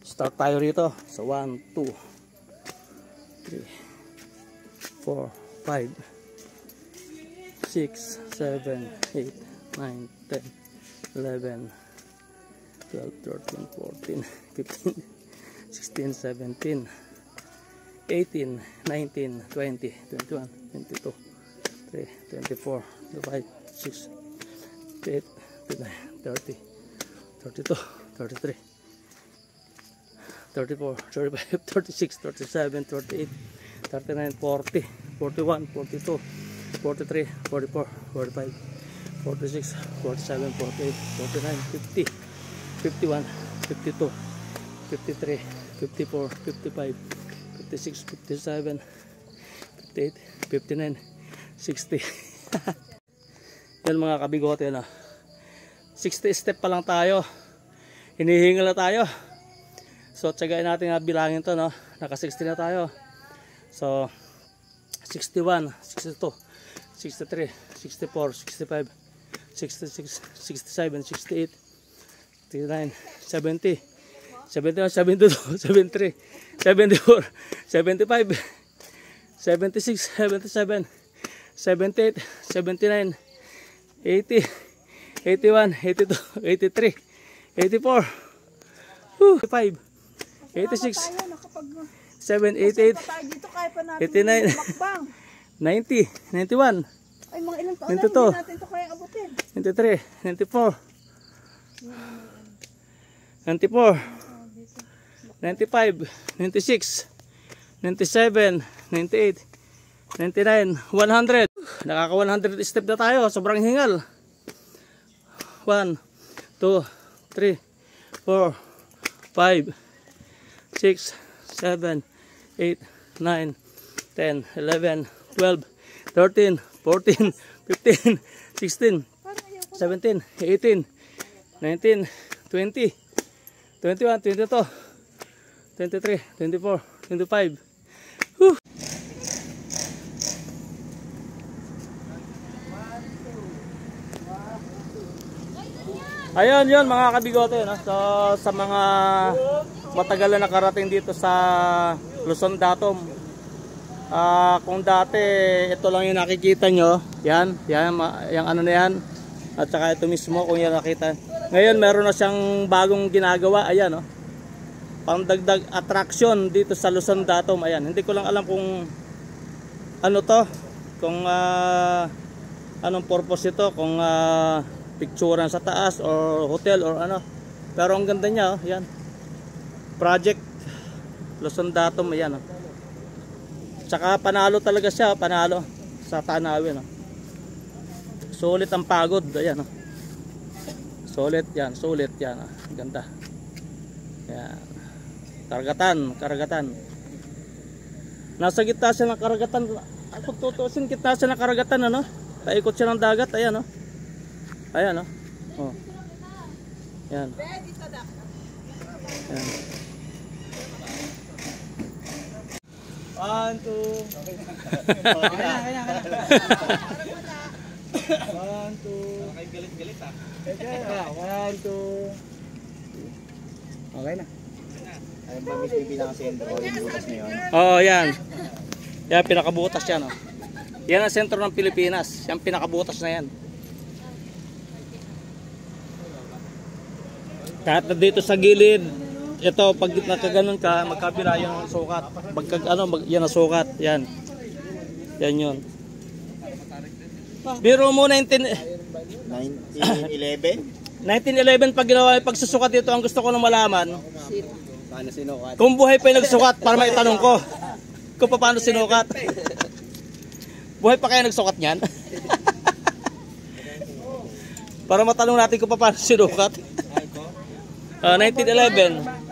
Start tayo rito. So 1, 2, 3, 4, 5, 6, 7, 8, 9, 10, 11, 12, 13, 14, 15, 16, 17, 18, 19, 20, 21, 22, 23, 24, 25, 26, 28, 29, 30, 32, 33, 34, 35, 36, 37, 38, 39, 40, 41, 42, 43, 44, 45, 46, 47, 48, 49, 50, 51, 52, 53, 54, 55, 56, 57, 58, 59, 60. Yan mga kabigote na. 60 step pa lang tayo. Hinihingal na tayo. So tsagain natin na bilangin to, no. Naka 60 na tayo. So 61, 62, 63, 64, 65, 66, 67, 68, 69, 70, 71, 72, 73, 74, 75, 76, 77, 78, 79, 80, 81, 82, 83, 84, 85, 86, 7, 88, 89, 90, 91, 92, 93, 94, 94, 95, 96, 97, 98, 99, 100. Nakaka 100 step na tayo. Sobrang hingal. 1, 2, 3, 4, 5, 6, 7, 8, 9, 10, 11, 12, 13, 14, 15, 16, 17, 18, 19, 20, 21, 22, 23, 24, 25. Whew. Ayun yun mga kabigote, no? So, sa mga matagal na nakarating dito sa Luzon Datum, kung dati ito lang yung nakikita nyo, yan, yung ano na yan, at saka ito mismo kung yan nakita. Ngayon meron na siyang bagong ginagawa, ayan, no? Pangdagdag attraction dito sa Luzon Datum. Ayan, hindi ko lang alam kung ano to, kung anong purpose ito, kung picturean sa taas or hotel or ano, pero ang ganda niya, oh, yan, Project Luzon Datum, ayan, oh. Tsaka panalo talaga siya, panalo sa tanawin, oh. Sulit ang pagod, ayan, oh. Sulit yan, oh. Ganda, yan. Karagatan. Nasa gitna siya ng karagatan. Kung tutusin, gitna siya ng karagatan, ano? Paikot siya ng dagat, ayan, oh. Ayan, oh. Oh. Yan. Yan. 1, 2. Kaya. 1, 2. Galit-galit, ah. 1, 2. Okay na. Ay, bamis yung pinaka-sentro, yung butas na yun. Oo, yan. Yan, pinakabutas yan, oh. Yan ang sentro ng Pilipinas. Yan, pinakabutas na yan. Kahit na dito sa gilid, ito, pag nakaganon ka, magkabila yung sukat. Yan ang sukat. Yan. Yan yun. Biro mo 1911 pag ginawa yung pagsusukat dito, ang gusto ko nang malaman, paano sinukat? Kung buhay pa yung nagsukat, para maitanong ko kung paano sinukat. Buhay pa kaya nagsukat niyan? Para matanong natin kung paano sinukat. 1911.